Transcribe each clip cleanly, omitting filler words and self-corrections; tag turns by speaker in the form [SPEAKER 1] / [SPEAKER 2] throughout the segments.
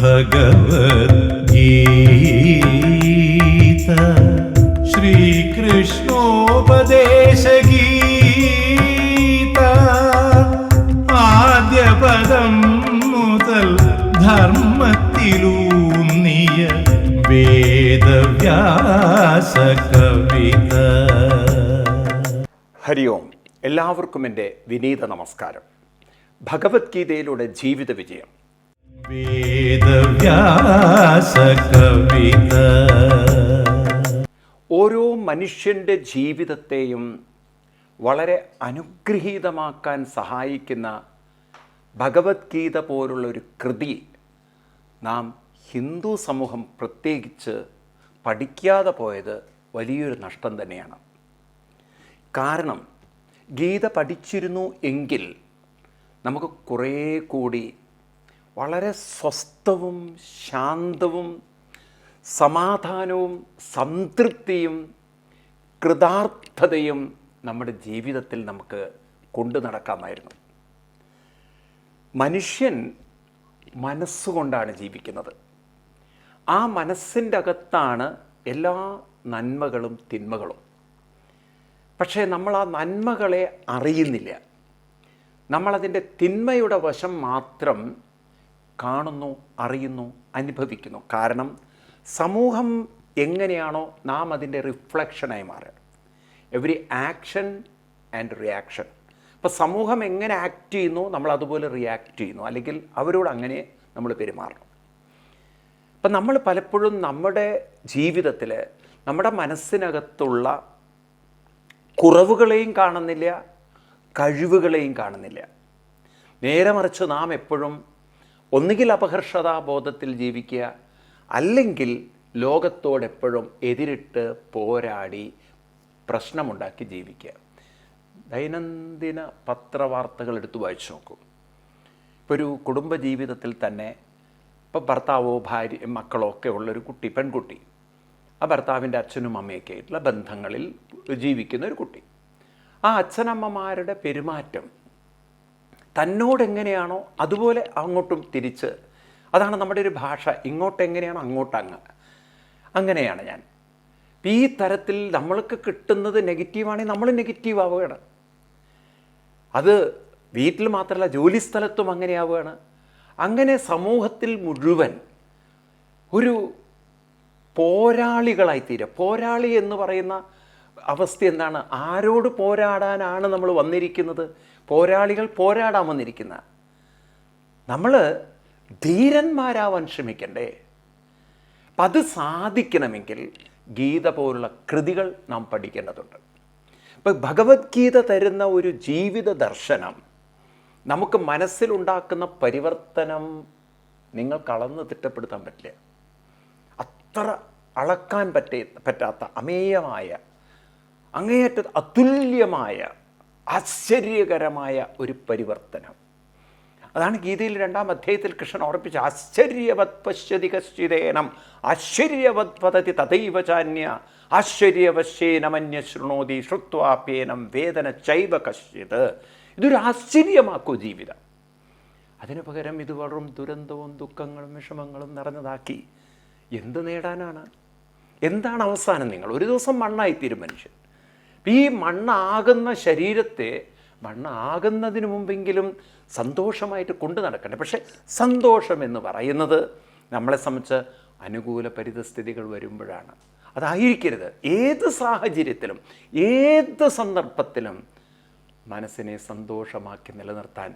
[SPEAKER 1] ഭഗവദ്ഗീത ശ്രീകൃഷ്ണോപദേശഗീത ആദ്യ പദം മുതൽ ധർമ്മത്തിലൂന്നിയ വേദവ്യാസ കവിത.
[SPEAKER 2] ഹരി ഓം. എല്ലാവർക്കും എൻ്റെ വിനീത നമസ്കാരം. ഭഗവത്ഗീതയിലൂടെ ജീവിത വിജയം.
[SPEAKER 1] വേദവ്യാസ കവിത.
[SPEAKER 2] ഓരോ മനുഷ്യൻ്റെ ജീവിതത്തെയും വളരെ അനുഗ്രഹീതമാക്കാൻ സഹായിക്കുന്ന ഭഗവത്ഗീത പോലുള്ളൊരു കൃതി നാം ഹിന്ദു സമൂഹം പ്രത്യേകിച്ച് പഠിക്കാതെ പോയത് വലിയൊരു നഷ്ടം തന്നെയാണ്. കാരണം ഗീത പഠിച്ചിരുന്നു എങ്കിൽ നമുക്ക് കുറേ കൂടി വളരെ സ്വസ്ഥവും ശാന്തവും സമാധാനവും സംതൃപ്തിയും കൃതാർത്ഥതയും നമ്മുടെ ജീവിതത്തിൽ നമുക്ക് കൊണ്ടു നടക്കാമായിരുന്നു. മനുഷ്യൻ മനസ്സുകൊണ്ടാണ് ജീവിക്കുന്നത്. ആ മനസ്സിൻ്റെ അകത്താണ് എല്ലാ നന്മകളും തിന്മകളും. പക്ഷേ നമ്മൾ ആ നന്മകളെ അറിയുന്നില്ല. നമ്മളതിൻ്റെ തിന്മയുടെ വശം മാത്രം കാണുന്നു, അറിയുന്നു, അനുഭവിക്കുന്നു. കാരണം സമൂഹം എങ്ങനെയാണോ നാം അതിൻ്റെ റിഫ്ലക്ഷനായി മാറുക. Every action and reaction. ഇപ്പോൾ സമൂഹം എങ്ങനെ ആക്ട് ചെയ്യുന്നു നമ്മൾ അതുപോലെ റിയാക്ട് ചെയ്യുന്നു, അല്ലെങ്കിൽ അവരോട് അങ്ങനെ നമ്മൾ പെരുമാറണം. അപ്പം നമ്മൾ പലപ്പോഴും നമ്മുടെ ജീവിതത്തിൽ നമ്മുടെ മനസ്സിനകത്തുള്ള കുറവുകളെയും കാണുന്നില്ല, കഴിവുകളെയും കാണുന്നില്ല. നേരെ മറിച്ച് നാം എപ്പോഴും ഒന്നുകിൽ അപഹർഷതാബോധത്തിൽ ജീവിക്കുക, അല്ലെങ്കിൽ ലോകത്തോടെപ്പോഴും എതിരിട്ട് പോരാടി പ്രശ്നമുണ്ടാക്കി ജീവിക്കുക. ദൈനംദിന പത്രവാർത്തകൾ എടുത്തു വായിച്ചു നോക്കൂ. ഇപ്പോൾ ഒരു കുടുംബജീവിതത്തിൽ തന്നെ ഇപ്പോൾ ഭർത്താവോ ഭാര്യ മക്കളോ ഒക്കെ ഉള്ളൊരു കുട്ടി, പെൺകുട്ടി, ആ ഭർത്താവിൻ്റെ അച്ഛനും അമ്മയൊക്കെ ആയിട്ടുള്ള ബന്ധങ്ങളിൽ ജീവിക്കുന്ന ഒരു കുട്ടി. ആ അച്ഛനമ്മമാരുടെ പെരുമാറ്റം തന്നോടെങ്ങനെയാണോ അതുപോലെ അങ്ങോട്ടും തിരിച്ച്, അതാണ് നമ്മുടെ ഒരു ഭാഷ. ഇങ്ങോട്ടെങ്ങനെയാണോ അങ്ങോട്ടങ്ങ്, അങ്ങനെയാണ് ഞാൻ. ഈ തരത്തിൽ നമ്മൾക്ക് കിട്ടുന്നത് നെഗറ്റീവാണെങ്കിൽ നമ്മൾ നെഗറ്റീവ് ആവുകയാണ്. അത് വീട്ടിൽ മാത്രമല്ല ജോലി സ്ഥലത്തും അങ്ങനെ ആവുകയാണ്. അങ്ങനെ സമൂഹത്തിൽ മുഴുവൻ ഒരു പോരാളികളായിത്തീരുക. പോരാളി എന്ന് പറയുന്ന അവസ്ഥ എന്താണ്? ആരോട് പോരാടാനാണ് നമ്മൾ വന്നിരിക്കുന്നത്? പോരാളികൾ പോരാടാൻ വന്നിരിക്കുന്ന നമ്മൾ ധീരന്മാരാവാൻ ശ്രമിക്കണ്ടേ? അപ്പം അത് സാധിക്കണമെങ്കിൽ ഗീത പോലുള്ള കൃതികൾ നാം പഠിക്കേണ്ടതുണ്ട്. ഇപ്പം ഭഗവത്ഗീത തരുന്ന ഒരു ജീവിത ദർശനം നമുക്ക് മനസ്സിലുണ്ടാക്കുന്ന പരിവർത്തനം നിങ്ങൾക്ക് അളന്ന് തിട്ടപ്പെടുത്താൻ പറ്റില്ല. അത്ര അളക്കാൻ പറ്റാത്ത അമേയമായ, അങ്ങേയറ്റ അതുല്യമായ, ആശ്ചര്യകരമായ ഒരു പരിവർത്തനം. അതാണ് ഗീതയിൽ 2-ാം അധ്യായത്തിൽ കൃഷ്ണൻ ഓർപ്പിച്ച ആശ്ചര്യവത് പശ്യതി കശ്ചിതേനം ആശ്ചര്യവത് പതതി തഥൈവ ചാന്യ ആശ്ചര്യവശ്യേനമന്യ ശൃണോതി ശ്രുത്വാപ്യേനം വേദന ചൈവ കശ്ചിത്. ഇതൊരു ആശ്ചര്യമാക്കൂ ജീവിതം. അതിനു പകരം ഇത് വെറും ദുരന്തവും ദുഃഖങ്ങളും വിഷമങ്ങളും നിറഞ്ഞതാക്കി എന്ത് നേടാനാണ്? എന്താണ് അവസാനം? നിങ്ങൾ ഒരു ദിവസം മണ്ണായിത്തീരും മനുഷ്യൻ. ഈ മണ്ണാകുന്ന ശരീരത്തെ മണ്ണാകുന്നതിന് മുമ്പെങ്കിലും സന്തോഷമായിട്ട് കൊണ്ടു നടക്കണ്ടേ? പക്ഷേ സന്തോഷം എന്ന് പറയുന്നത് നമ്മളെ സംബന്ധിച്ച് അനുകൂല പരിതസ്ഥിതികൾ വരുമ്പോഴാണ്. അതായിരിക്കരുത്. ഏത് സാഹചര്യത്തിലും ഏത് സന്ദർഭത്തിലും മനസ്സിനെ സന്തോഷമാക്കി നിലനിർത്താൻ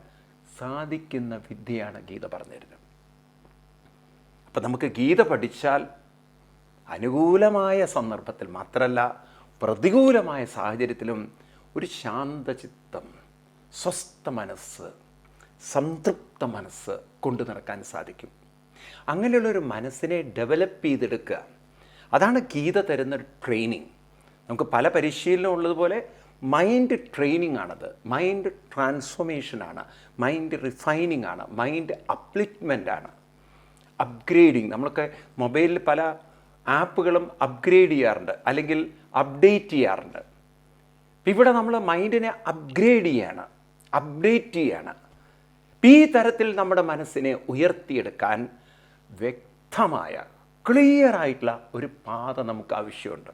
[SPEAKER 2] സാധിക്കുന്ന വിദ്യയാണ് ഗീത പറഞ്ഞിരുന്നത്. അപ്പം നമുക്ക് ഗീത പഠിച്ചാൽ അനുകൂലമായ സന്ദർഭത്തിൽ മാത്രമല്ല പ്രതികൂലമായ സാഹചര്യത്തിലും ഒരു ശാന്തചിത്തം, സ്വസ്ഥ മനസ്സ്, സംതൃപ്ത മനസ്സ് കൊണ്ടു നടക്കാൻ സാധിക്കും. അങ്ങനെയുള്ളൊരു മനസ്സിനെ ഡെവലപ്പ് ചെയ്തെടുക്കുക, അതാണ് ഗീത തരുന്നൊരു ട്രെയിനിങ്. നമുക്ക് പല പരിശീലനം ഉള്ളതുപോലെ മൈൻഡ് ട്രെയിനിങ് ആണത്. മൈൻഡ് ട്രാൻസ്ഫോർമേഷനാണ്, മൈൻഡ് റിഫൈനിങ് ആണ്, മൈൻഡ് അപ്ലിറ്റ്മെൻ്റ് ആണ്, അപ്ഗ്രേഡിങ്. നമ്മളൊക്കെ മൊബൈലിൽ പല ആപ്പുകളും അപ്ഗ്രേഡ് ചെയ്യാറുണ്ട്, അല്ലെങ്കിൽ അപ്ഡേറ്റ് ചെയ്യാറുണ്ട്. ഇവിടെ നമ്മൾ മൈൻഡിനെ അപ്ഗ്രേഡ് ചെയ്യാണ്, അപ്ഡേറ്റ് ചെയ്യാണ്. ഈ തരത്തിൽ നമ്മുടെ മനസ്സിനെ ഉയർത്തിയെടുക്കാൻ വ്യക്തമായ ക്ലിയറായിട്ടുള്ള ഒരു പാത നമുക്ക് ആവശ്യമുണ്ട്.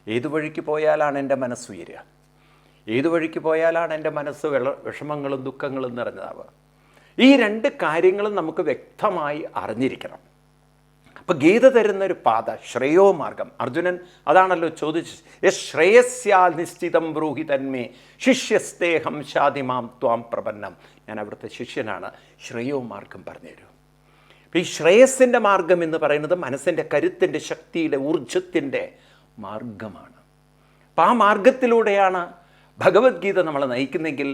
[SPEAKER 2] ഏതു വഴിക്ക് പോയാലാണ് എൻ്റെ മനസ്സുയരുക? ഏതു വഴിക്ക് പോയാലാണ് എൻ്റെ മനസ്സ് വിഷമങ്ങളും ദുഃഖങ്ങളും നിറഞ്ഞതാവുക? ഈ രണ്ട് കാര്യങ്ങളും നമുക്ക് വ്യക്തമായി അറിഞ്ഞിരിക്കണം. അപ്പം ഗീത തരുന്നൊരു പാത, ശ്രേയോ മാർഗം. അർജുനൻ അതാണല്ലോ ചോദിച്ചത്, ശ്രേയസ്യാൽ നിശ്ചിതം ബ്രൂഹി തന്മേ ശിഷ്യസ്തേഹം ശാതിമാം ത്വാം പ്രപന്നം. ഞാൻ അവിടുത്തെ ശിഷ്യനാണ്, ശ്രേയോ മാർഗം പറഞ്ഞുതരൂ. അപ്പം ഈ ശ്രേയസ്സിൻ്റെ മാർഗം എന്ന് പറയുന്നത് മനസ്സിൻ്റെ കരുത്തിൻ്റെ, ശക്തിയുടെ, ഊർജത്തിൻ്റെ മാർഗമാണ്. അപ്പം ആ മാർഗത്തിലൂടെയാണ് ഭഗവത്ഗീത നമ്മളെ നയിക്കുന്നെങ്കിൽ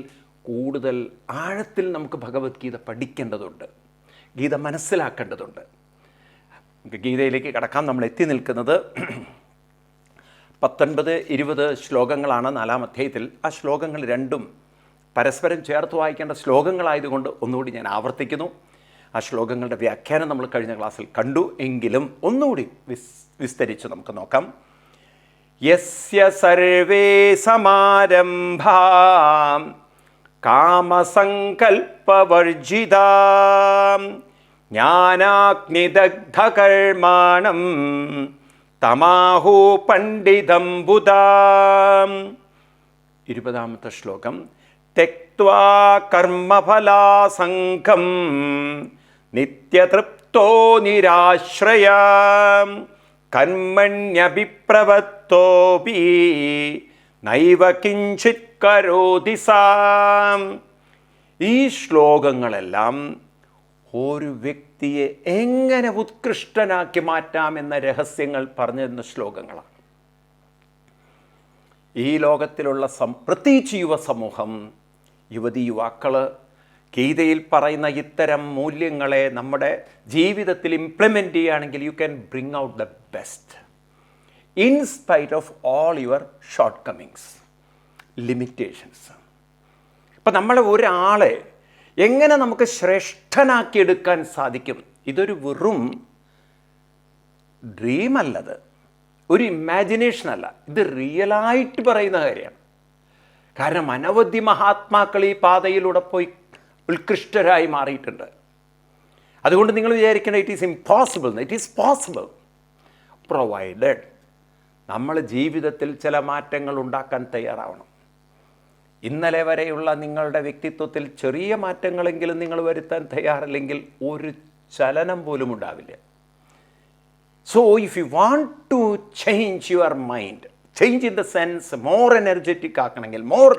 [SPEAKER 2] കൂടുതൽ ആഴത്തിൽ നമുക്ക് ഭഗവത്ഗീത പഠിക്കേണ്ടതുണ്ട്, ഗീത മനസ്സിലാക്കേണ്ടതുണ്ട്. ഗീതയിലേക്ക് കടക്കാം. നമ്മൾ എത്തി നിൽക്കുന്നത് 19-20 ശ്ലോകങ്ങളാണ് 4-ാം അധ്യായത്തിൽ. ആ ശ്ലോകങ്ങൾ രണ്ടും പരസ്പരം ചേർത്ത് വായിക്കേണ്ട ശ്ലോകങ്ങളായതുകൊണ്ട് ഒന്നുകൂടി ഞാൻ ആവർത്തിക്കുന്നു. ആ ശ്ലോകങ്ങളുടെ വ്യാഖ്യാനം നമ്മൾ കഴിഞ്ഞ ക്ലാസ്സിൽ കണ്ടു, എങ്കിലും ഒന്നുകൂടി വിസ്തരിച്ച് നമുക്ക് നോക്കാം. യസ്യ സർവേ സമാരംഭാ കാമസങ്കൽപ്പവർജിതാ ജ്ഞാനാഗ്നിദഗ്ധകർമാണം തമാഹു പണ്ഡിതം ബുധാം. 20-ാമത്തെ ശ്ലോകം. തെക്ത്വാ കർമ്മഫലാസംഗം നിത്യതൃപ്തോ നിരാശ്രയാ കർമ്മണ്യഭിപ്രവത്തോപി നൈവ കിഞ്ചിത് കരോതി സാം. ഈ ശ്ലോകങ്ങളെല്ലാം ഒരു വ്യക്തിയെ എങ്ങനെ ഉത്കൃഷ്ടനാക്കി മാറ്റാമെന്ന രഹസ്യങ്ങൾ പറഞ്ഞു തരുന്ന ശ്ലോകങ്ങളാണ്. ഈ ലോകത്തിലുള്ള പ്രത്യേകിച്ച് യുവസമൂഹം, യുവതി യുവാക്കൾ ഗീതയിൽ പറയുന്ന ഇത്തരം മൂല്യങ്ങളെ നമ്മുടെ ജീവിതത്തിൽ ഇംപ്ലിമെൻ്റ് ചെയ്യുകയാണെങ്കിൽ you can bring out the best in spite of all your short Cummings, limitations. ഇപ്പം നമ്മളെ ഒരാളെ എങ്ങനെ നമുക്ക് ശ്രേഷ്ഠനാക്കിയെടുക്കാൻ സാധിക്കും? ഇതൊരു വെറും ഡ്രീമല്ലത്, ഒരു ഇമാജിനേഷൻ അല്ല, ഇത് റിയലായിട്ട് പറയുന്ന കാര്യമാണ്. കാരണം അനവധി മഹാത്മാക്കൾ ഈ പാതയിലൂടെ പോയി ഉത്കൃഷ്ടരായി മാറിയിട്ടുണ്ട്. അതുകൊണ്ട് നിങ്ങൾ വിചാരിക്കേണ്ട it is impossible. It is possible provided നമ്മൾ ജീവിതത്തിൽ ചില മാറ്റങ്ങൾ ഉണ്ടാക്കാൻ തയ്യാറാവണം. ഇന്നലെ വരെയുള്ള നിങ്ങളുടെ വ്യക്തിത്വത്തിൽ ചെറിയ മാറ്റങ്ങളെങ്കിലും നിങ്ങൾ വരുത്താൻ തയ്യാറല്ലെങ്കിൽ ഒരു ചലനം പോലും ഉണ്ടാവില്ല. So if you want to change your mind, change in the sense more energetic ആക്കണമെങ്കിൽ, മോർ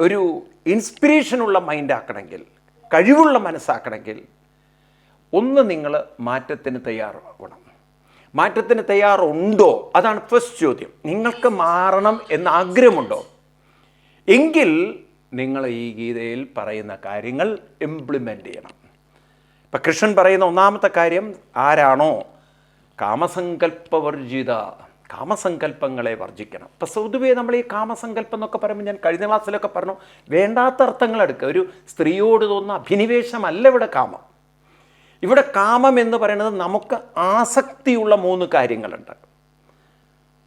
[SPEAKER 2] ഒരു ഇൻസ്പിറേഷനുള്ള മൈൻഡ് ആക്കണമെങ്കിൽ, കഴിവുള്ള മനസ്സാക്കണമെങ്കിൽ, ഒന്ന് നിങ്ങൾ മാറ്റത്തിന് തയ്യാറാവണം. മാറ്റത്തിന് തയ്യാറുണ്ടോ? അതാണ് ഫസ്റ്റ് ചോദ്യം. നിങ്ങൾക്ക് മാറണം എന്ന ആഗ്രഹമുണ്ടോ? എങ്കിൽ നിങ്ങൾ ഈ ഗീതയിൽ പറയുന്ന കാര്യങ്ങൾ ഇംപ്ലിമെൻ്റ് ചെയ്യണം. ഇപ്പം കൃഷ്ണൻ പറയുന്ന ഒന്നാമത്തെ കാര്യം, ആരാണോ കാമസങ്കല്പവർജിത, കാമസങ്കല്പങ്ങളെ വർജിക്കണം. ഇപ്പം പൊതുവേ നമ്മൾ ഈ കാമസങ്കല്പം എന്നൊക്കെ പറയുമ്പോൾ ഞാൻ കഴിഞ്ഞ ക്ലാസ്സിലൊക്കെ പറഞ്ഞു, വേണ്ടാത്ത അർത്ഥങ്ങൾ എടുക്കുക. ഒരു സ്ത്രീയോട് തോന്നുന്ന അഭിനിവേശമല്ല ഇവിടെ കാമം. ഇവിടെ കാമം എന്ന് പറയുന്നത് നമുക്ക് ആസക്തിയുള്ള 3 കാര്യങ്ങളുണ്ട്.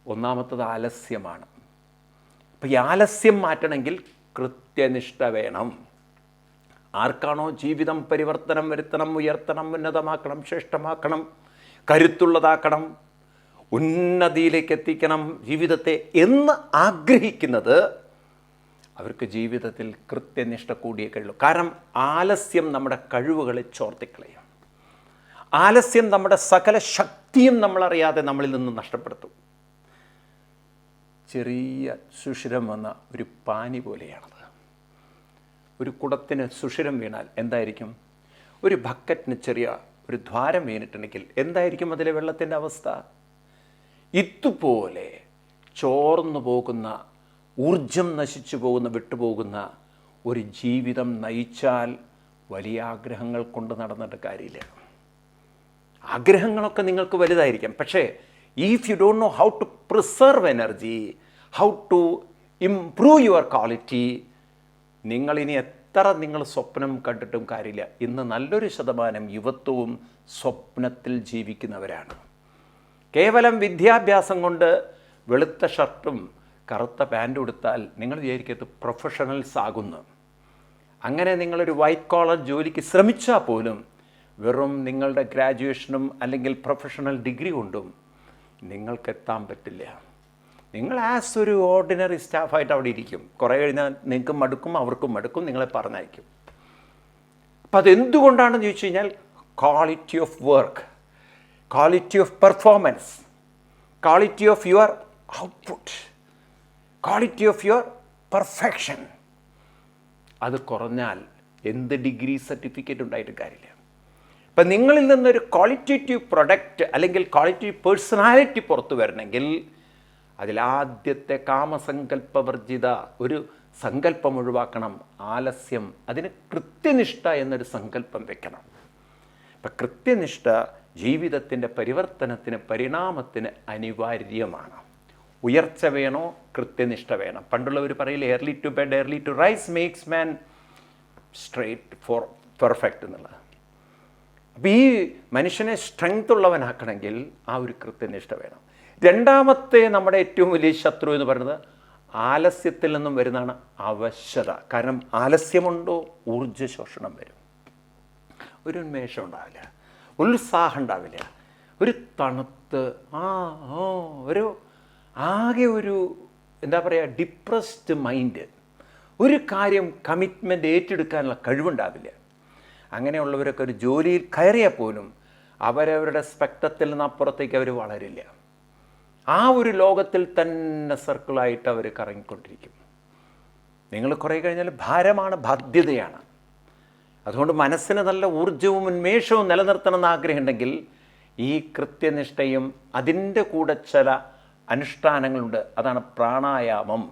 [SPEAKER 2] ഒന്നാമത്തത് ആലസ്യമാണ്. അപ്പോൾ ഈ ആലസ്യം മാറ്റണമെങ്കിൽ കൃത്യനിഷ്ഠ വേണം. ആർക്കാണോ ജീവിതം പരിവർത്തനം വരുത്തണം, ഉയർത്തണം, ഉന്നതമാക്കണം, ശ്രേഷ്ഠമാക്കണം, കരുത്തുള്ളതാക്കണം, ഉന്നതിയിലേക്ക് എത്തിക്കണം ജീവിതത്തെ എന്ന് ആഗ്രഹിക്കുന്നത്, അവർക്ക് ജീവിതത്തിൽ കൃത്യനിഷ്ഠ കൂടിയേ കഴിയുള്ളൂ. കാരണം ആലസ്യം നമ്മുടെ കഴിവുകളെ ചോർത്തിക്കളയും. ആലസ്യം നമ്മുടെ സകല ശക്തിയും നമ്മളറിയാതെ നമ്മളിൽ നിന്ന് നഷ്ടപ്പെടുത്തും. ചെറിയ സുഷിരം വന്ന ഒരു പാനി പോലെയാണത്. ഒരു കുടത്തിന് സുഷിരം വീണാൽ എന്തായിരിക്കും? ഒരു ബക്കറ്റിന് ചെറിയ ഒരു ദ്വാരം വീണിട്ടുണ്ടെങ്കിൽ എന്തായിരിക്കും അതിലെ വെള്ളത്തിൻ്റെ അവസ്ഥ? ഇതുപോലെ ചോർന്നു പോകുന്ന, ഊർജം നശിച്ചു പോകുന്ന, വിട്ടുപോകുന്ന ഒരു ജീവിതം നയിച്ചാൽ വലിയ ആഗ്രഹങ്ങൾ കൊണ്ട് നടന്നിട്ട് കാര്യമില്ല. ആഗ്രഹങ്ങളൊക്കെ നിങ്ങൾക്ക് വലുതായിരിക്കാം, പക്ഷേ if you don't know how to preserve energy, how to improve your quality, നിങ്ങളിനി എത്ര നിങ്ങൾ സ്വപ്നം കണ്ടിട്ടും കാര്യമില്ല. ഇന്ന് നല്ലൊരു ശതമാനം യുവത്വവും സ്വപ്നത്തിൽ ജീവിക്കുന്നവരാണ്. കേവലം വിദ്യാഭ്യാസം കൊണ്ട് വെളുത്ത ഷർട്ടും കറുത്ത പാൻറ്റും എടുത്താൽ നിങ്ങൾ വിചാരിക്കത്ത് പ്രൊഫഷണൽസ് ആകുന്നു. അങ്ങനെ നിങ്ങളൊരു വൈറ്റ് കോളർ ജോലിക്ക് ശ്രമിച്ചാൽ പോലും വെറും നിങ്ങളുടെ ഗ്രാജുവേഷനും അല്ലെങ്കിൽ പ്രൊഫഷണൽ ഡിഗ്രി കൊണ്ടും നിങ്ങൾക്ക് എത്താൻ പറ്റില്ല. നിങ്ങൾ ആസ് ഒരു ഓർഡിനറി സ്റ്റാഫായിട്ട് അവിടെ ഇരിക്കും. കുറേ കഴിഞ്ഞാൽ നിങ്ങൾക്ക് മടുക്കും, അവർക്കും മടുക്കും, നിങ്ങളെ പറഞ്ഞയക്കും. അപ്പം അതെന്തുകൊണ്ടാണെന്ന് ചോദിച്ചു കഴിഞ്ഞാൽ quality of work, quality of performance, quality of your output, quality of your perfection അത് കുറഞ്ഞാൽ എന്ത് ഡിഗ്രി സർട്ടിഫിക്കറ്റ് ഉണ്ടായിട്ട് കാര്യമില്ല. ഇപ്പം നിങ്ങളിൽ നിന്നൊരു ക്വാളിറ്റേറ്റീവ് പ്രൊഡക്റ്റ് അല്ലെങ്കിൽ ക്വാളിറ്റേറ്റീവ് പേഴ്സണാലിറ്റി പുറത്തു വരണമെങ്കിൽ അതിലാദ്യത്തെ കാമസങ്കല്പവർജിത ഒരു സങ്കല്പം ഒഴിവാക്കണം, ആലസ്യം. അതിന് കൃത്യനിഷ്ഠ എന്നൊരു സങ്കല്പം വെക്കണം. ഇപ്പം കൃത്യനിഷ്ഠ ജീവിതത്തിൻ്റെ പരിവർത്തനത്തിന്, പരിണാമത്തിന് അനിവാര്യമാണ്. ഉയർച്ച വേണോ, കൃത്യനിഷ്ഠ വേണം. പണ്ടുള്ളവർ പറയില്ല, early to bed early to rise makes man straight for perfect എന്നുള്ളത്. അപ്പോൾ ഈ മനുഷ്യനെ സ്ട്രെങ്ത് ഉള്ളവനാക്കണമെങ്കിൽ ആ ഒരു കൃത്യനിഷ്ഠ വേണം. രണ്ടാമത്തെ നമ്മുടെ ഏറ്റവും വലിയ ശത്രു എന്ന് പറയുന്നത് ആലസ്യത്തിൽ നിന്നും വരുന്നതാണ് അവശ്യത. കാരണം ആലസ്യമുണ്ടോ ഊർജ്ജശോഷണം വരും, ഒരു ഉന്മേഷം ഉണ്ടാവില്ല, ഉത്സാഹം ഉണ്ടാവില്ല, ഒരു തണുത്ത് ഒരു ആകെ ഒരു എന്താ പറയുക ഡിപ്രസ്ഡ് മൈൻഡ്, ഒരു കാര്യം കമ്മിറ്റ്മെൻ്റ് ഏറ്റെടുക്കാനുള്ള കഴിവുണ്ടാവില്ല. അങ്ങനെയുള്ളവരൊക്കെ ഒരു ജോലിയിൽ കയറിയാൽ പോലും അവരവരുടെ സ്പെക്ട്രത്തിൽ നിന്ന് അപ്പുറത്തേക്ക് അവർ വളരില്ല. ആ ഒരു ലോകത്തിൽ തന്നെ സർക്കിളായിട്ട് അവർ കറങ്ങിക്കൊണ്ടിരിക്കും. നിങ്ങൾ കുറേ കഴിഞ്ഞാൽ ഭാരമാണ്, ബാധ്യതയാണ്. അതുകൊണ്ട് മനസ്സിന് നല്ല ഊർജവും ഉന്മേഷവും നിലനിർത്തണമെന്ന് ആഗ്രഹമുണ്ടെങ്കിൽ ഈ കൃത്യനിഷ്ഠയും അതിൻ്റെ കൂടെ ചില അനുഷ്ഠാനങ്ങളുണ്ട്. അതാണ് പ്രാണായാമം.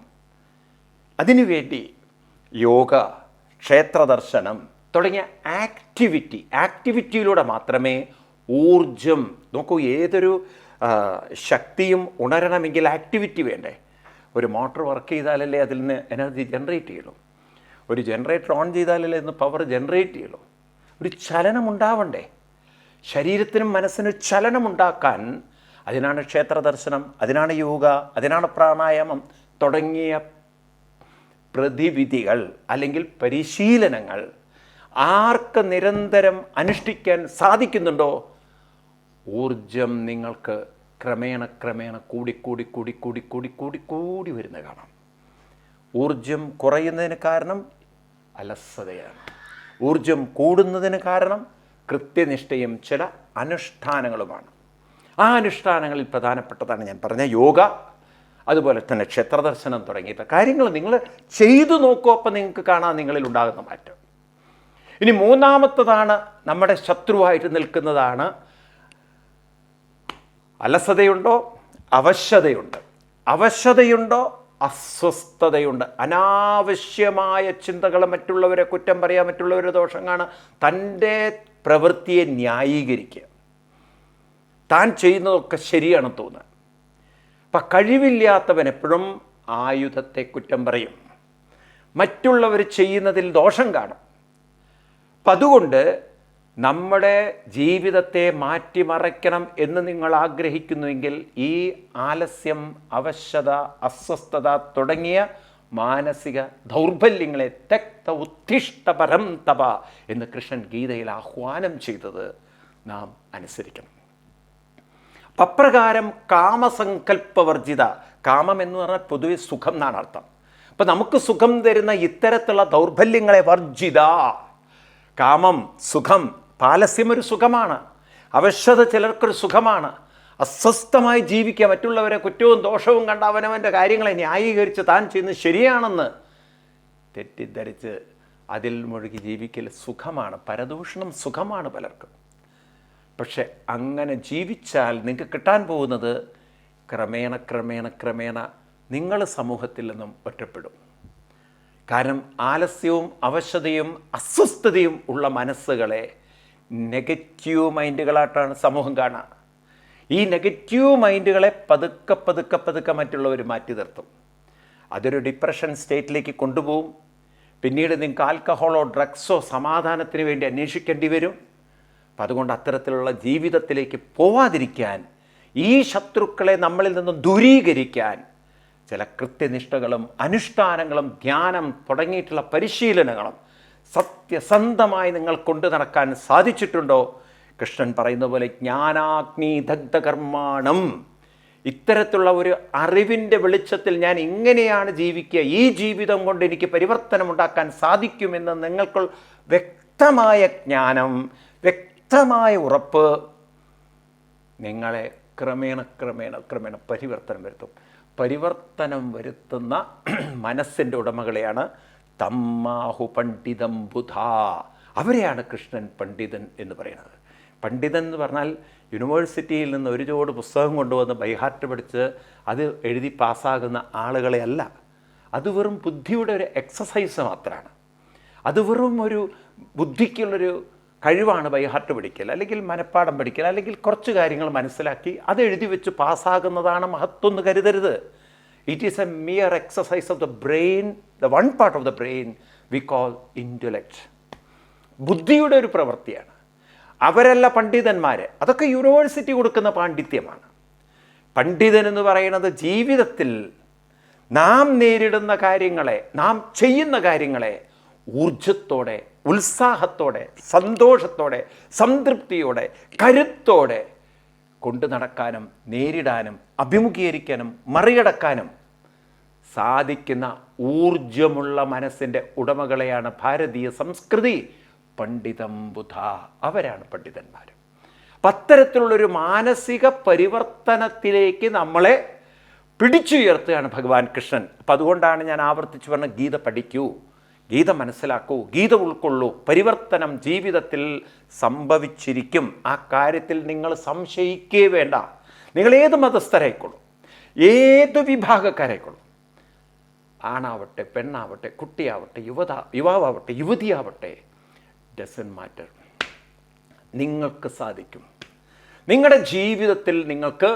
[SPEAKER 2] അതിനുവേണ്ടി യോഗ, ക്ഷേത്രദർശനം തുടങ്ങിയ ആക്ടിവിറ്റിയിലൂടെ മാത്രമേ ഊർജം. നോക്കൂ, ഏതൊരു ശക്തിയും ഉണരണമെങ്കിൽ ആക്ടിവിറ്റി വേണ്ടേ? ഒരു മോട്ടോർ വർക്ക് ചെയ്താലല്ലേ അതിൽ നിന്ന് എനർജി ജനറേറ്റ് ചെയ്യുള്ളൂ. ഒരു ജനറേറ്റർ ഓൺ ചെയ്താലല്ലേ ഇന്ന് പവർ ജനറേറ്റ് ചെയ്യുള്ളൂ. ഒരു ചലനം ഉണ്ടാവണ്ടേ? ശരീരത്തിനും മനസ്സിനും ചലനമുണ്ടാക്കാൻ അതിനാണ് ക്ഷേത്രദർശനം, അതിനാണ് യോഗ, അതിനാണ് പ്രാണായാമം തുടങ്ങിയ പ്രതിവിധികൾ അല്ലെങ്കിൽ പരിശീലനങ്ങൾ. ആർക്ക് നിരന്തരം അനുഷ്ഠിക്കാൻ സാധിക്കുന്നുണ്ടോ ഊർജം നിങ്ങൾക്ക് ക്രമേണ കൂടി വരുന്നത് കാണാം. ഊർജം കുറയുന്നതിന് കാരണം അലസതയാണ്. ഊർജം കൂടുന്നതിന് കാരണം കൃത്യനിഷ്ഠയും ചില അനുഷ്ഠാനങ്ങളുമാണ്. ആ അനുഷ്ഠാനങ്ങളിൽ പ്രധാനപ്പെട്ടതാണ് ഞാൻ പറഞ്ഞ യോഗ, അതുപോലെ തന്നെ ക്ഷേത്രദർശനം തുടങ്ങിയിട്ട് കാര്യങ്ങൾ നിങ്ങൾ ചെയ്തു നോക്കൂ. അപ്പം നിങ്ങൾക്ക് കാണാൻ നിങ്ങളിൽ ഉണ്ടാകുന്ന മാറ്റം. ഇനി മൂന്നാമത്തതാണ് നമ്മുടെ ശത്രുവായിട്ട് നിൽക്കുന്നതാണ് അലസതയുണ്ടോ, അവശതയുണ്ടോ, അസ്വസ്ഥതയുണ്ട്. അനാവശ്യമായ ചിന്തകൾ, മറ്റുള്ളവരെ കുറ്റം പറയുക, മറ്റുള്ളവരുടെ ദോഷം കാണുക, തൻ്റെ പ്രവൃത്തിയെ ന്യായീകരിക്കുക, താൻ ചെയ്യുന്നതൊക്കെ ശരിയാണെന്ന് തോന്നുക. അപ്പം കഴിവില്ലാത്തവൻ എപ്പോഴും ആയുധത്തെ കുറ്റം പറയും, മറ്റുള്ളവർ ചെയ്യുന്നതിൽ ദോഷം കാണും. അപ്പം അതുകൊണ്ട് നമ്മുടെ ജീവിതത്തെ മാറ്റിമറിക്കണം എന്ന് നിങ്ങൾ ആഗ്രഹിക്കുന്നുവെങ്കിൽ ഈ ആലസ്യം, അവശത, അസ്വസ്ഥത തുടങ്ങിയ മാനസിക ദൗർബല്യങ്ങളെ തെക്ത ഉത്തിഷ്ഠ പരം തപ എന്ന് കൃഷ്ണൻ ഗീതയിൽ ആഹ്വാനം ചെയ്തത് നാം അനുസരിക്കണം. അപ്രകാരം കാമസങ്കല്പവർജിത, കാമം എന്ന് പറഞ്ഞാൽ പൊതുവെ സുഖം എന്നാണ് അർത്ഥം. അപ്പം നമുക്ക് സുഖം തരുന്ന ഇത്തരത്തിലുള്ള ദൗർബല്യങ്ങളെ വർജിത. കാമം സുഖം, പാലസ്യം ഒരു സുഖമാണ്, അവശ്യത ചിലർക്കൊരു സുഖമാണ്. അസ്വസ്ഥമായി ജീവിക്കുക, മറ്റുള്ളവരെ കുറ്റവും ദോഷവും കണ്ട അവനവൻ്റെ കാര്യങ്ങളെ ന്യായീകരിച്ച് താൻ ചെയ്യുന്നത് ശരിയാണെന്ന് തെറ്റിദ്ധരിച്ച് അതിൽ മുഴുകി ജീവിക്കൽ സുഖമാണ്. പരദൂഷണം സുഖമാണ് പലർക്കും. പക്ഷെ അങ്ങനെ ജീവിച്ചാൽ നിങ്ങൾക്ക് കിട്ടാൻ പോകുന്നത് ക്രമേണ നിങ്ങൾ സമൂഹത്തിൽ നിന്നും ഒറ്റപ്പെടും. കാരണം ആലസ്യവും അവശതയും അസ്വസ്ഥതയും ഉള്ള മനസ്സുകളെ നെഗറ്റീവ് മൈൻഡുകളായിട്ടാണ് സമൂഹം കാണുക. ഈ നെഗറ്റീവ് മൈൻഡുകളെ പതുക്കെ മറ്റുള്ളവർ മാറ്റി നിർത്തും. അതൊരു ഡിപ്രഷൻ സ്റ്റേറ്റിലേക്ക് കൊണ്ടുപോകും. പിന്നീട് നിങ്ങൾക്ക് ആൽക്കഹോളോ ഡ്രഗ്സോ സമാധാനത്തിന് വേണ്ടി അന്വേഷിക്കേണ്ടി വരും. അപ്പം അതുകൊണ്ട് അത്തരത്തിലുള്ള ജീവിതത്തിലേക്ക് പോവാതിരിക്കാൻ, ഈ ശത്രുക്കളെ നമ്മളിൽ നിന്നും ദൂരീകരിക്കാൻ ചില കൃത്യനിഷ്ഠകളും അനുഷ്ഠാനങ്ങളും ധ്യാനം തുടങ്ങിയിട്ടുള്ള പരിശീലനങ്ങളും സത്യസന്ധമായി നിങ്ങൾ കൊണ്ടു നടക്കാൻ സാധിച്ചിട്ടുണ്ടോ? കൃഷ്ണൻ പറയുന്ന പോലെ ജ്ഞാനാഗ്നി ദഗ്ധകർമാണം, ഇത്തരത്തിലുള്ള ഒരു അറിവിൻ്റെ വെളിച്ചത്തിൽ ഞാൻ ഇങ്ങനെയാണ് ജീവിക്കുക, ഈ ജീവിതം കൊണ്ട് എനിക്ക് പരിവർത്തനമുണ്ടാക്കാൻ സാധിക്കുമെന്ന് നിങ്ങൾക്ക് വ്യക്തമായ ജ്ഞാനം, വ്യക്തമായ ഉറപ്പ് നിങ്ങളെ ക്രമേണ ക്രമേണ ക്രമേണ പരിവർത്തനം വരുത്തുന്ന മനസ്സിൻ്റെ ഉടമകളെയാണ് തമ്മാഹു പണ്ഡിതം ബുധ, അവരെയാണ് കൃഷ്ണൻ പണ്ഡിതൻ എന്ന് പറയുന്നത്. പണ്ഡിതൻ എന്ന് പറഞ്ഞാൽ യൂണിവേഴ്സിറ്റിയിൽ നിന്ന് ഒരു ജോഡ് പുസ്തകം കൊണ്ടുവന്ന് ബൈഹാർട്ട് പഠിച്ച് അത് എഴുതി പാസ്സാകുന്ന ആളുകളെ അല്ല. അത് വെറും ബുദ്ധിയുടെ ഒരു എക്സസൈസ് മാത്രമാണ്. അത് വെറും ഒരു ബുദ്ധിക്കുള്ളൊരു കഴിവാണ് ബൈഹാർട്ട് പഠിക്കൽ, അല്ലെങ്കിൽ മനപ്പാഠം പഠിക്കൽ, അല്ലെങ്കിൽ കുറച്ച് കാര്യങ്ങൾ മനസ്സിലാക്കി അത് എഴുതി വെച്ച് പാസ്സാകുന്നതാണ് മഹത്വം എന്ന് കരുതരുത്. It is A mere exercise of the brain, the one part of the brain we call intellect. ബുദ്ധിയുടെ ഒരു പ്രവൃത്തിയാണ്. അവരല്ല പണ്ഡിതന്മാർ. അതൊക്കെ യൂണിവേഴ്സിറ്റി കൊടുക്കുന്ന പാണ്ഡിത്യമാണ്. പണ്ഡിതൻ എന്ന് പറയുന്നത് ജീവിതത്തിൽ നാം നേരിടുന്ന കാര്യങ്ങളെ, നാം ചെയ്യുന്ന കാര്യങ്ങളെ ഊർജത്തോടെ, ഉത്സാഹത്തോടെ, സന്തോഷത്തോടെ, സംതൃപ്തിയോടെ, കരുത്തോടെ കൊണ്ടു നടക്കാനും നേരിടാനും അഭിമുഖീകരിക്കാനും മറികടക്കാനും സാധിക്കുന്ന ഊർജമുള്ള മനസ്സിൻ്റെ ഉടമകളെയാണ് ഭാരതീയ സംസ്കൃതി പണ്ഡിതം ബുധ, അവരാണ് പണ്ഡിതന്മാർ. അപ്പം അത്തരത്തിലുള്ളൊരു മാനസിക പരിവർത്തനത്തിലേക്ക് നമ്മളെ പിടിച്ചുയർത്തുകയാണ് ഭഗവാൻ കൃഷ്ണൻ. അപ്പം അതുകൊണ്ടാണ് ഞാൻ ആവർത്തിച്ച് പറഞ്ഞ ഗീത പഠിക്കൂ, ഗീത മനസ്സിലാക്കൂ, ഗീത ഉൾക്കൊള്ളൂ. പരിവർത്തനം ജീവിതത്തിൽ സംഭവിച്ചിരിക്കും. ആ കാര്യത്തിൽ നിങ്ങൾ സംശയിക്കേ വേണ്ട. നിങ്ങൾ ഏത് മതസ്ഥരായിക്കോളൂ, ഏത് വിഭാഗക്കാരായിക്കോളൂ, ആണാവട്ടെ പെണ്ണാവട്ടെ കുട്ടിയാവട്ടെ യുവാവട്ടെ യുവതിയാവട്ടെ, ഡസൻറ്റ് മാറ്റർ. നിങ്ങൾക്ക് സാധിക്കും. നിങ്ങളുടെ ജീവിതത്തിൽ നിങ്ങൾക്ക്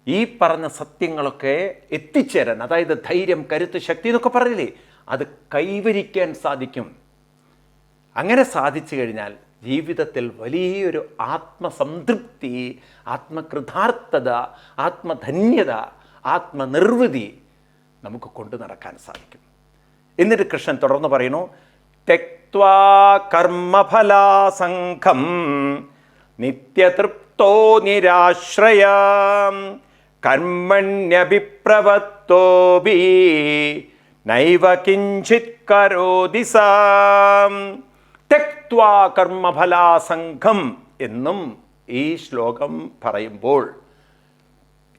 [SPEAKER 2] ഈ പറഞ്ഞ സത്യങ്ങളൊക്കെ എത്തിച്ചേരാൻ, അതായത് ധൈര്യം, കരുത്ത്, ശക്തി എന്നൊക്കെ പറഞ്ഞില്ലേ, അത് കൈവരിക്കാൻ സാധിക്കും. അങ്ങനെ സാധിച്ചു കഴിഞ്ഞാൽ ജീവിതത്തിൽ വലിയൊരു ആത്മസംതൃപ്തി, ആത്മകൃതാർത്ഥത, ആത്മധന്യത, ആത്മനിർവൃതി നമുക്ക് കൊണ്ടു നടക്കാൻ സാധിക്കും. എന്നിട്ട് കൃഷ്ണൻ തുടർന്ന് പറയുന്നു, തെക്വാ കർമ്മഫലാസംഘം നിത്യതൃപ്തോ നിരാശ്രയ കർമ്മണ്യഭിപ്രവത്തോപി നൈവ കിഞ്ചിത് കരോതി സാം. തെക്വാ കർമ്മഫലാസംഘം എന്നും ഈ ശ്ലോകം പറയുമ്പോൾ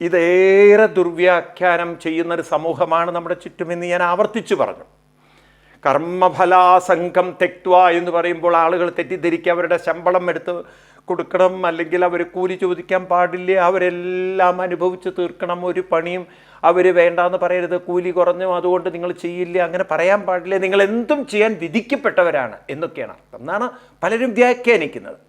[SPEAKER 2] ഇതേറെ ദുർവ്യാഖ്യാനം ചെയ്യുന്നൊരു സമൂഹമാണ് നമ്മുടെ ചുറ്റുമെന്ന് ഞാൻ ആവർത്തിച്ചു പറഞ്ഞു. കർമ്മഫലാസംഘം തെക്വാ എന്ന് പറയുമ്പോൾ ആളുകൾ തെറ്റിദ്ധരിക്കുക, അവരുടെ ശമ്പളം എടുത്ത് കൊടുക്കണം, അല്ലെങ്കിൽ അവർ കൂലി ചോദിക്കാൻ പാടില്ല, അവരെല്ലാം അനുഭവിച്ച് തീർക്കണം, ഒരു പണിയും അവർ വേണ്ടാന്ന് പറയരുത്, കൂലി കുറഞ്ഞു അതുകൊണ്ട് നിങ്ങൾ ചെയ്യില്ല, അങ്ങനെ പറയാൻ പാടില്ല, നിങ്ങൾ എന്തും ചെയ്യാൻ വിധിക്കപ്പെട്ടവരാണ് എന്നൊക്കെയാണ് അർത്ഥം എന്നാണ് പലരും വ്യാഖ്യാനിക്കുന്നത്.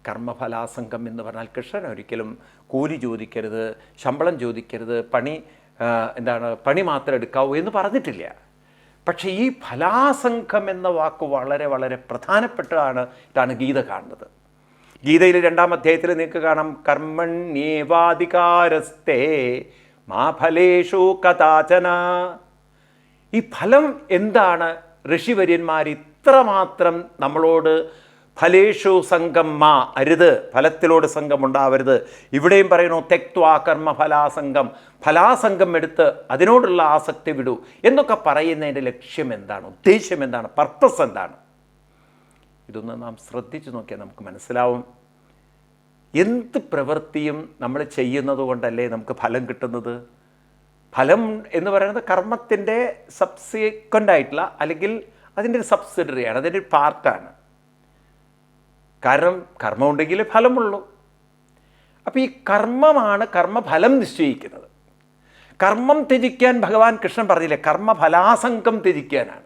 [SPEAKER 2] കർമ്മഫലാസംഘം എന്ന് പറഞ്ഞാൽ കൃഷ്ണൻ ഒരിക്കലും കൂലി ചോദിക്കരുത്, ശമ്പളം ചോദിക്കരുത്, പണി മാത്രം എടുക്കാവൂ എന്ന് പറഞ്ഞിട്ടില്ല. പക്ഷേ ഈ ഫലാസംഘം എന്ന വാക്ക് വളരെ വളരെ പ്രധാനപ്പെട്ടതാണ്. ഇതാണ് ഗീത കാണുന്നത്. ഗീതയിൽ 2-ാം അധ്യായത്തിൽ നിങ്ങൾക്ക് കാണാം, കർമ്മണ്യേവാധികാരസ്തേ മാ ഫലേഷു കഥാചന. ഈ ഫലം എന്താണ്? ഋഷിവര്യന്മാർ ഇത്രമാത്രം നമ്മളോട് ഫലേഷു സംഘം മാ, അരുത്, ഫലത്തിലോട് സംഘം ഉണ്ടാവരുത്. ഇവിടെയും പറയുന്നു തെക്വാ കർമ്മഫലാസംഘം, ഫലാസംഘം എടുത്ത് അതിനോടുള്ള ആസക്തി വിടൂ എന്നൊക്കെ പറയുന്നതിൻ്റെ ലക്ഷ്യം എന്താണ്, ഉദ്ദേശ്യം എന്താണ്, പർപ്പസ് എന്താണ്? ഇതൊന്ന് നാം ശ്രദ്ധിച്ചു നോക്കിയാൽ നമുക്ക് മനസ്സിലാവും. എന്ത് പ്രവൃത്തിയും നമ്മൾ ചെയ്യുന്നത് കൊണ്ടല്ലേ നമുക്ക് ഫലം കിട്ടുന്നത്. ഫലം എന്ന് പറയുന്നത് കർമ്മത്തിൻ്റെ സബ്സിക്വൻ്റ് അല്ലെങ്കിൽ അതിൻ്റെ ഒരു സബ്സിഡറിയാണ്, അതിൻ്റെ ഒരു പാർട്ടാണ്. കാരണം കർമ്മം ഉണ്ടെങ്കിലേ ഫലമുള്ളൂ. അപ്പോൾ ഈ കർമ്മമാണ് കർമ്മഫലം നിശ്ചയിക്കുന്നത്. കർമ്മം ത്യജിക്കാൻ ഭഗവാൻ കൃഷ്ണൻ പറഞ്ഞില്ലേ, കർമ്മഫലാസംഘം ത്യജിക്കാനാണ്.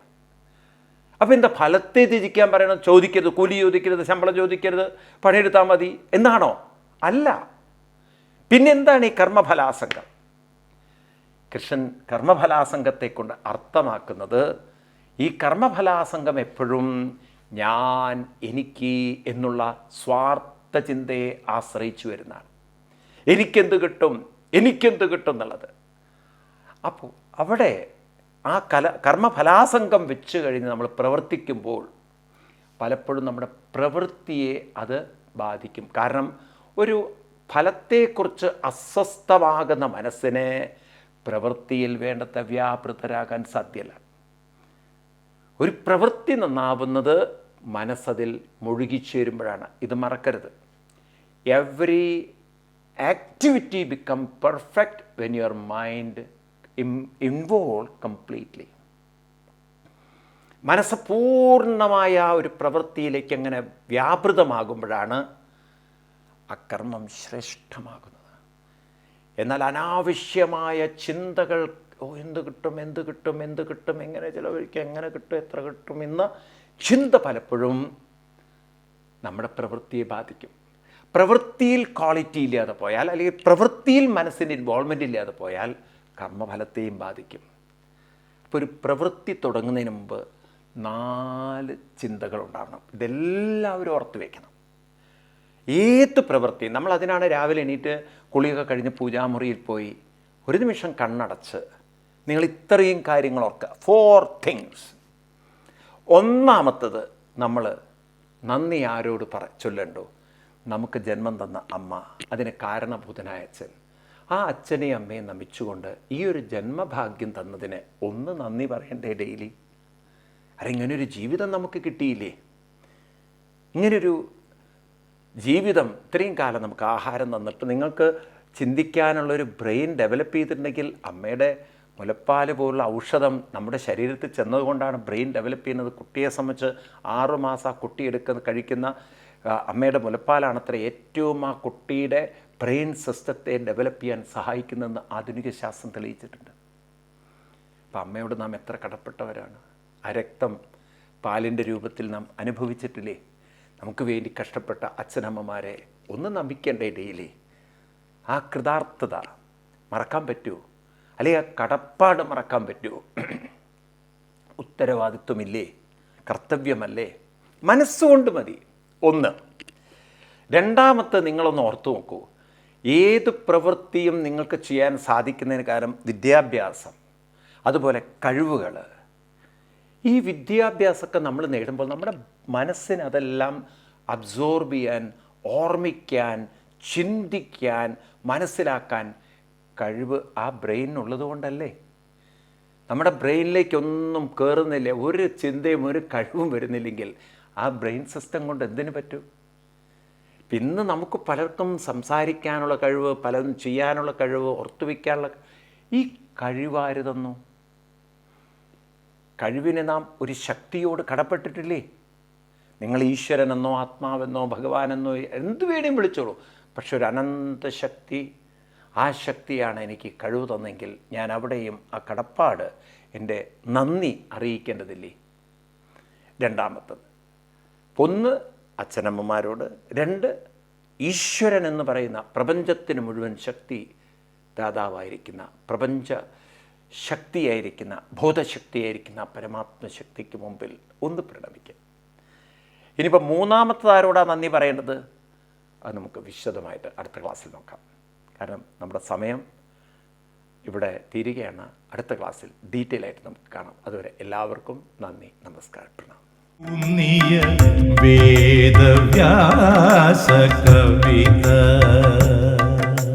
[SPEAKER 2] അപ്പോൾ എന്താ ഫലത്തെ ത്യജിക്കാൻ പറയണം? ചോദിക്കരുത്, കൂലി ചോദിക്കരുത്, ശമ്പളം ചോദിക്കരുത്, പണിയെടുത്താൽ മതി എന്നാണോ? അല്ല. പിന്നെന്താണ് ഈ കർമ്മഫലാസംഘം? കൃഷ്ണൻ കർമ്മഫലാസംഘത്തെ കൊണ്ട് അർത്ഥമാക്കുന്നത്, ഈ കർമ്മഫലാസംഘം എപ്പോഴും ഞാൻ, എനിക്ക് എന്നുള്ള സ്വാർത്ഥ ചിന്തയെ ആശ്രയിച്ചു വരുന്നതാണ്. എനിക്കെന്ത് കിട്ടും എന്നുള്ളത്. അപ്പോൾ അവിടെ ആ കർമ്മഫലാസംഗം വെച്ച് കഴിഞ്ഞ് നമ്മൾ പ്രവർത്തിക്കുമ്പോൾ പലപ്പോഴും നമ്മുടെ പ്രവൃത്തിയെ അത് ബാധിക്കും. കാരണം ഒരു ഫലത്തെക്കുറിച്ച് അസ്വസ്ഥമാകുന്ന മനസ്സിനെ പ്രവൃത്തിയിൽ വേണ്ടത്ര വ്യാപൃതരാകാൻ സാധ്യമല്ല. ഒരു പ്രവൃത്തി നന്നാവുന്നത് മനസ്സതിൽ മുഴുകിച്ചേരുമ്പോഴാണ്. ഇത് മറക്കരുത്. Every activity become perfect when your mind involve completely. മനസ്സ് പൂർണ്ണമായ ഒരു പ്രവൃത്തിയിലേക്ക് അങ്ങനെ വ്യാപൃതമാകുമ്പോഴാണ് ആ കർമ്മം ശ്രേഷ്ഠമാകുന്നത്. എന്നാൽ അനാവശ്യമായ ചിന്തകൾ, എന്ത് കിട്ടും, എന്ത് കിട്ടും, എന്ത് കിട്ടും, എങ്ങനെ ചിലവഴിക്കും, എങ്ങനെ കിട്ടും, എത്ര കിട്ടും എന്ന ചിന്ത പലപ്പോഴും നമ്മുടെ പ്രവൃത്തിയെ ബാധിക്കും. പ്രവൃത്തിയിൽ ക്വാളിറ്റി ഇല്ലാതെ പോയാൽ, അല്ലെങ്കിൽ പ്രവൃത്തിയിൽ മനസ്സിൻ്റെ ഇൻവോൾവ്മെൻ്റ് ഇല്ലാതെ പോയാൽ കർമ്മഫലത്തെയും ബാധിക്കും. അപ്പോൾ ഒരു പ്രവൃത്തി തുടങ്ങുന്നതിന് മുമ്പ് 4 ചിന്തകളുണ്ടാവണം. ഇതെല്ലാവരും ഓർത്ത് വയ്ക്കണം. ഏത് പ്രവൃത്തി, നമ്മൾ അതിനാണ് രാവിലെ എണീറ്റ് കുളിയൊക്കെ കഴിഞ്ഞ് പൂജാമുറിയിൽ പോയി ഒരു നിമിഷം കണ്ണടച്ച് നിങ്ങൾ ഇത്രയും കാര്യങ്ങൾ ഓർക്കുക. 4 things. ഒന്നാമത്തത്, നമ്മൾ നന്ദി ആരോട് ചൊല്ലണ്ടോ? നമുക്ക് ജന്മം തന്ന അമ്മ, അതിന് കാരണഭൂതനായ അച്ഛൻ. ആ അച്ഛനെയും അമ്മയും നമിച്ചുകൊണ്ട് ഈ ഒരു ജന്മഭാഗ്യം തന്നതിന് ഒന്ന് നന്ദി പറയണ്ടേ ഡെയിലി? ഇങ്ങനൊരു ജീവിതം നമുക്ക് കിട്ടിയില്ലേ? ഇങ്ങനൊരു ജീവിതം, ഇത്രയും കാലം നമുക്ക് ആഹാരം തന്നിട്ട് നിങ്ങൾക്ക് ചിന്തിക്കാനുള്ളൊരു ബ്രെയിൻ ഡെവലപ്പ് ചെയ്തിട്ടുണ്ടെങ്കിൽ, അമ്മയുടെ മുലപ്പാൽ പോലുള്ള ഔഷധം നമ്മുടെ ശരീരത്തിൽ ചെന്നതുകൊണ്ടാണ് ബ്രെയിൻ ഡെവലപ്പ് ചെയ്യുന്നത്. കുട്ടിയെ സംബന്ധിച്ച് 6 മാസം ആ കുട്ടി കഴിക്കുന്ന അമ്മയുടെ മുലപ്പാലാണത്ര ഏറ്റവും ആ കുട്ടിയുടെ ബ്രെയിൻ സിസ്റ്റത്തെ ഡെവലപ്പ് ചെയ്യാൻ സഹായിക്കുന്നതെന്ന് ആധുനിക ശാസ്ത്രം തെളിയിച്ചിട്ടുണ്ട്. അപ്പം അമ്മയോട് നാം എത്ര കടപ്പെട്ടവരാണ്. ആ രക്തം പാലിൻ്റെ രൂപത്തിൽ നാം അനുഭവിച്ചിട്ടില്ലേ? നമുക്ക് വേണ്ടി കഷ്ടപ്പെട്ട അച്ഛനമ്മമാരെ ഒന്ന് നമിക്കണ്ടേ ഡെയിലി? ആ കൃതാർത്ഥത മറക്കാൻ പറ്റുമോ? അല്ലെങ്കിൽ ആ കടപ്പാട് മറക്കാൻ പറ്റുമോ? ഉത്തരവാദിത്വമില്ലേ? കർത്തവ്യമല്ലേ? മനസ്സുകൊണ്ട് മതി. 1. രണ്ടാമത്തെ, നിങ്ങളൊന്ന് ഓർത്തു നോക്കൂ. ഏത് പ്രവൃത്തിയും നിങ്ങൾക്ക് ചെയ്യാൻ സാധിക്കുന്നതിന് കാരണം വിദ്യാഭ്യാസം, അതുപോലെ കഴിവുകൾ. ഈ വിദ്യാഭ്യാസമൊക്കെ നമ്മൾ നേടുമ്പോൾ നമ്മുടെ മനസ്സിന് അതെല്ലാം അബ്സോർബ് ചെയ്യാൻ, ഓർമ്മിക്കാൻ, ചിന്തിക്കാൻ, മനസ്സിലാക്കാൻ കഴിവ് ആ ബ്രെയിനുള്ളത് കൊണ്ടല്ലേ? നമ്മുടെ ബ്രെയിനിലേക്കൊന്നും കയറുന്നില്ല, ഒരു ചിന്തയും ഒരു കഴിവും വരുന്നില്ലെങ്കിൽ ആ ബ്രെയിൻ സിസ്റ്റം കൊണ്ട് എന്തിനു പറ്റും? ഇന്ന് നമുക്ക് പലർക്കും സംസാരിക്കാനുള്ള കഴിവ്, പലതും ചെയ്യാനുള്ള കഴിവ്, ഓർത്തുവയ്ക്കാനുള്ള ഈ കഴിവാര് തന്നു? കഴിവിനെ നാം ഒരു ശക്തിയോട് കടപ്പെട്ടിട്ടില്ലേ? നിങ്ങൾ ഈശ്വരനെന്നോ ആത്മാവെന്നോ ഭഗവാനെന്നോ എന്ത് വേണേലും വിളിച്ചോളൂ, പക്ഷെ ഒരു അനന്ത ശക്തി, ആ ശക്തിയാണ് എനിക്ക് കഴിവ് തന്നെങ്കിൽ ഞാൻ അവിടെയും ആ കടപ്പാട്, എൻ്റെ നന്ദി അറിയിക്കേണ്ടതില്ലേ? രണ്ടാമത്തത്, 1 അച്ഛനമ്മമാരോട്, 2 ഈശ്വരൻ എന്ന് പറയുന്ന പ്രപഞ്ചത്തിന് മുഴുവൻ ശക്തി ദാതാവായിരിക്കുന്ന, പ്രപഞ്ച ശക്തിയായിരിക്കുന്ന, ബോധശക്തിയായിരിക്കുന്ന പരമാത്മശക്തിക്ക് മുമ്പിൽ ഒന്ന് പ്രണമിക്കുക. ഇനിയിപ്പോൾ മൂന്നാമത്തതാരോടാ നന്ദി പറയേണ്ടത്? അത് നമുക്ക് വിശദമായിട്ട് അടുത്ത ക്ലാസ്സിൽ നോക്കാം. കാരണം നമ്മുടെ സമയം ഇവിടെ തീരുകയാണ്. അടുത്ത ക്ലാസ്സിൽ ഡീറ്റെയിൽ ആയിട്ട് നമുക്ക് കാണാം. അതുവരെ എല്ലാവർക്കും നന്ദി, നമസ്കാരം, പ്രണാമം.
[SPEAKER 1] വേദവ്യാസ കവിത